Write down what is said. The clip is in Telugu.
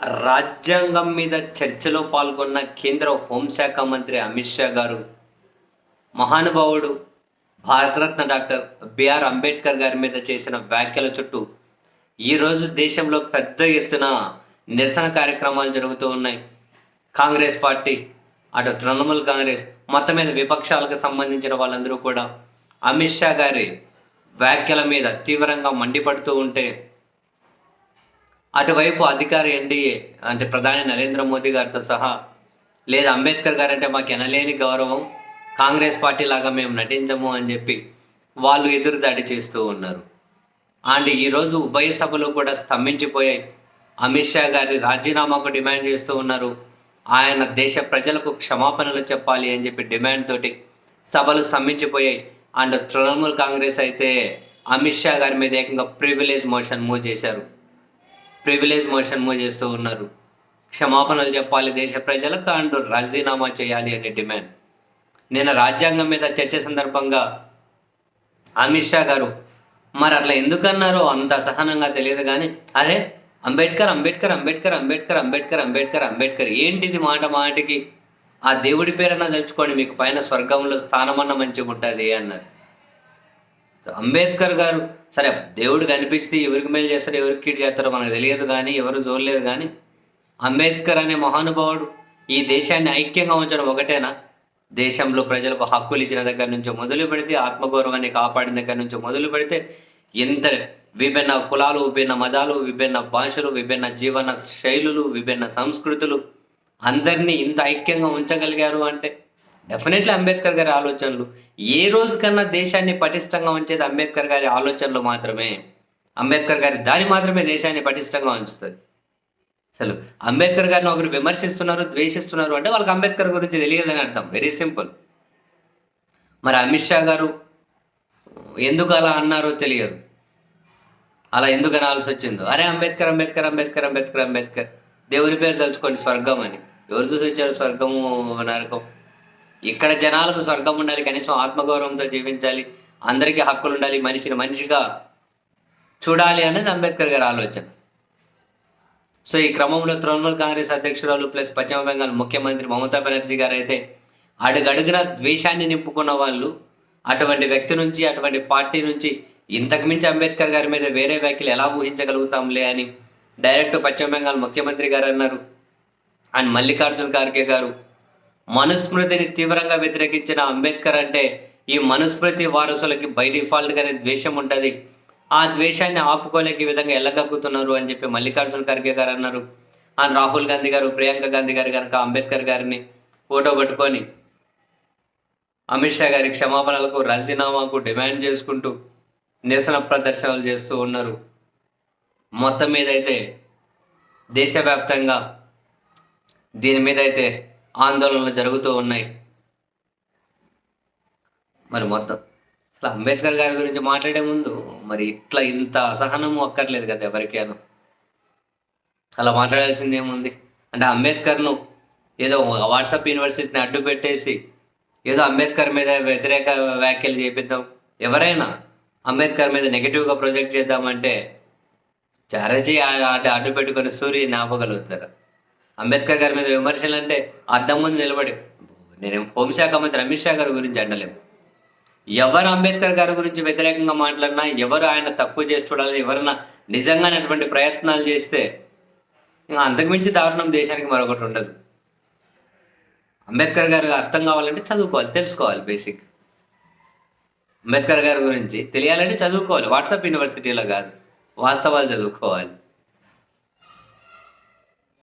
రాజ్యాంగం మీద చర్చలో పాల్గొన్న కేంద్ర హోంశాఖ మంత్రి అమిత్ షా గారు, మహానుభావుడు భారతరత్న డాక్టర్ బిఆర్ అంబేద్కర్ గారి మీద చేసిన వ్యాఖ్యల చుట్టూ ఈరోజు దేశంలో పెద్ద ఎత్తున నిరసన కార్యక్రమాలు జరుగుతూ ఉన్నాయి. కాంగ్రెస్ పార్టీ, అటు తృణమూల్ కాంగ్రెస్, మొత్తం మీద విపక్షాలకు సంబంధించిన వాళ్ళందరూ కూడా అమిత్ షా గారి వ్యాఖ్యల మీద తీవ్రంగా మండిపడుతూ ఉంటే, అటువైపు అధికార ఎన్డీఏ అంటే ప్రధాని నరేంద్ర మోదీ గారితో సహా, లేదా అంబేద్కర్ గారు అంటే మాకు ఎనలేని గౌరవం, కాంగ్రెస్ పార్టీ లాగా మేము నటించము అని చెప్పి వాళ్ళు ఎదురుదాడి చేస్తూ ఉన్నారు. అండ్ ఈరోజు ఉభయ సభలు కూడా స్తంభించిపోయాయి. అమిత్ షా గారి రాజీనామాకు డిమాండ్ చేస్తూ ఉన్నారు. ఆయన దేశ ప్రజలకు క్షమాపణలు చెప్పాలి అని చెప్పి డిమాండ్ తోటి సభలు స్తంభించిపోయాయి. అండ్ తృణమూల్ కాంగ్రెస్ అయితే అమిత్ షా గారి మీద ఏకంగా ప్రివిలేజ్ మోషన్ మూవ్ చేస్తూ ఉన్నారు. క్షమాపణలు చెప్పాలి దేశ ప్రజలకు అండ్ రాజీనామా చేయాలి అనే డిమాండ్. నిన్న రాజ్యాంగం మీద చర్చ సందర్భంగా అమిత్ షా గారు మరి అట్లా ఎందుకన్నారో అంత అసహనంగా తెలియదు కానీ, అరే అంబేద్కర్ అంబేద్కర్ అంబేద్కర్ అంబేద్కర్ అంబేద్కర్ అంబేద్కర్ అంబేద్కర్ ఏంటిది మాట మాటికి, ఆ దేవుడి పేరన్నా తెలుసుకోండి, మీకు పైన స్వర్గంలో స్థానమన్న మంచిగా ఉంటుంది అన్నారు. అంబేద్కర్ గారు సరే దేవుడు కనిపించి ఎవరికి మేలు చేస్తారో ఎవరికి కీడు చేస్తారో మనకు తెలియదు కానీ, ఎవరు చూడలేదు కానీ, అంబేద్కర్ అనే మహానుభావుడు ఈ దేశాన్ని ఐక్యంగా ఉంచడం ఒకటేనా? దేశంలో ప్రజలకు హక్కులు ఇచ్చిన దగ్గర నుంచి మొదలు పెడితే, ఆత్మగౌరవాన్ని కాపాడిన దగ్గర నుంచి మొదలు పెడితే, ఎంత విభిన్న కులాలు, విభిన్న మతాలు, విభిన్న భాషలు, విభిన్న జీవన శైలులు, విభిన్న సంస్కృతులు అందరినీ ఇంత ఐక్యంగా ఉంచగలిగారు అంటే డెఫినెట్లీ అంబేద్కర్ గారి ఆలోచనలు. ఏ రోజు కన్నా దేశాన్ని పటిష్టంగా ఉంచేది అంబేద్కర్ గారి ఆలోచనలు మాత్రమే. అంబేద్కర్ గారి దారి మాత్రమే దేశాన్ని పటిష్టంగా ఉంచుతుంది. అసలు అంబేద్కర్ గారిని ఒకరు విమర్శిస్తున్నారు, ద్వేషిస్తున్నారు అంటే వాళ్ళకి అంబేద్కర్ గురించి తెలియదని అర్థం. Very simple. మరి అమిత్ షా గారు ఎందుకు అలా అన్నారో తెలియదు. అలా ఎందుకు అనాల్సి వచ్చిందో, అరే అంబేద్కర్ అంబేద్కర్ అంబేద్కర్ అంబేద్కర్ అంబేద్కర్ దేవుని పేరు తలుచుకోండి స్వర్గం అని. ఎవరు చూసి వచ్చారు స్వర్గము నరకం? ఇక్కడ జనాలకు స్వర్గం ఉండాలి, కనీసం ఆత్మగౌరవంతో జీవించాలి, అందరికీ హక్కులు ఉండాలి, మనిషిని మనిషిగా చూడాలి అనేది అంబేద్కర్ గారి ఆలోచన. సో ఈ క్రమంలో తృణమూల్ కాంగ్రెస్ అధ్యక్షురాలు ప్లస్ పశ్చిమ బెంగాల్ ముఖ్యమంత్రి మమతా బెనర్జీ గారు అయితే అడుగడుగున ద్వేషాన్ని నింపుకున్న వాళ్ళు, అటువంటి వ్యక్తి నుంచి, అటువంటి పార్టీ నుంచి ఇంతకు మించి అంబేద్కర్ గారి మీద వేరే వ్యాఖ్యలు ఎలా ఊహించగలుగుతాంలే అని డైరెక్ట్ పశ్చిమ బెంగాల్ ముఖ్యమంత్రి గారు అన్నారు. అండ్ మల్లికార్జున్ ఖార్గే గారు మనుస్మృతిని తీవ్రంగా వ్యతిరేకించిన అంబేద్కర్ అంటే ఈ మనుస్మృతి వారసులకి బై డిఫాల్ట్గానే ద్వేషం ఉంటుంది, ఆ ద్వేషాన్ని ఆపుకోలేక ఈ విధంగా ఎల్లగక్కుతున్నారు అని చెప్పి మల్లికార్జున్ ఖర్గే గారు అన్నారు. అండ్ రాహుల్ గాంధీ గారు, ప్రియాంక గాంధీ గారు కనుక అంబేద్కర్ గారిని ఫోటో పట్టుకొని అమిత్ షా గారి క్షమాపణలకు, రాజీనామాకు డిమాండ్ చేసుకుంటూ నిరసన ప్రదర్శనలు చేస్తూ ఉన్నారు. మొత్తం మీద అయితే దేశవ్యాప్తంగా దీని మీద అయితే ఆందోళనలు జరుగుతూ ఉన్నాయి. మరి మొత్తం అసలు అంబేద్కర్ గారి గురించి మాట్లాడే ముందు మరి ఇట్లా ఇంత అసహనము అక్కర్లేదు కదా ఎవరికైనా. అలా మాట్లాడాల్సింది ఏముంది అంటే, అంబేద్కర్ను ఏదో వాట్సాప్ యూనివర్సిటీని అడ్డు పెట్టేసి ఏదో అంబేద్కర్ మీద వ్యతిరేక వ్యాఖ్యలు చేపిద్దాం, ఎవరైనా అంబేద్కర్ మీద నెగిటివ్గా ప్రొజెక్ట్ చేద్దామంటే చారజీ అడ్డు పెట్టుకొని సూర్యుని ఆపగలుగుతారు. అంబేద్కర్ గారి మీద విమర్శలు అంటే అద్దం ముందు నిలబడి, నేను హోంశాఖ మంత్రి అమిత్ షా గారి గురించి అండలేము, ఎవరు అంబేద్కర్ గారి గురించి వ్యతిరేకంగా మాట్లాడినా, ఎవరు ఆయన తక్కువ చేసి చూడాలి, ఎవరైనా నిజంగానే అటువంటి ప్రయత్నాలు చేస్తే అంతకుమించి దారుణం దేశానికి మరొకటి ఉండదు. అంబేద్కర్ గారు అర్థం కావాలంటే చదువుకోవాలి, తెలుసుకోవాలి. బేసిక్ అంబేద్కర్ గారి గురించి తెలియాలంటే చదువుకోవాలి, వాట్సాప్ యూనివర్సిటీలో కాదు, వాస్తవాలు చదువుకోవాలి.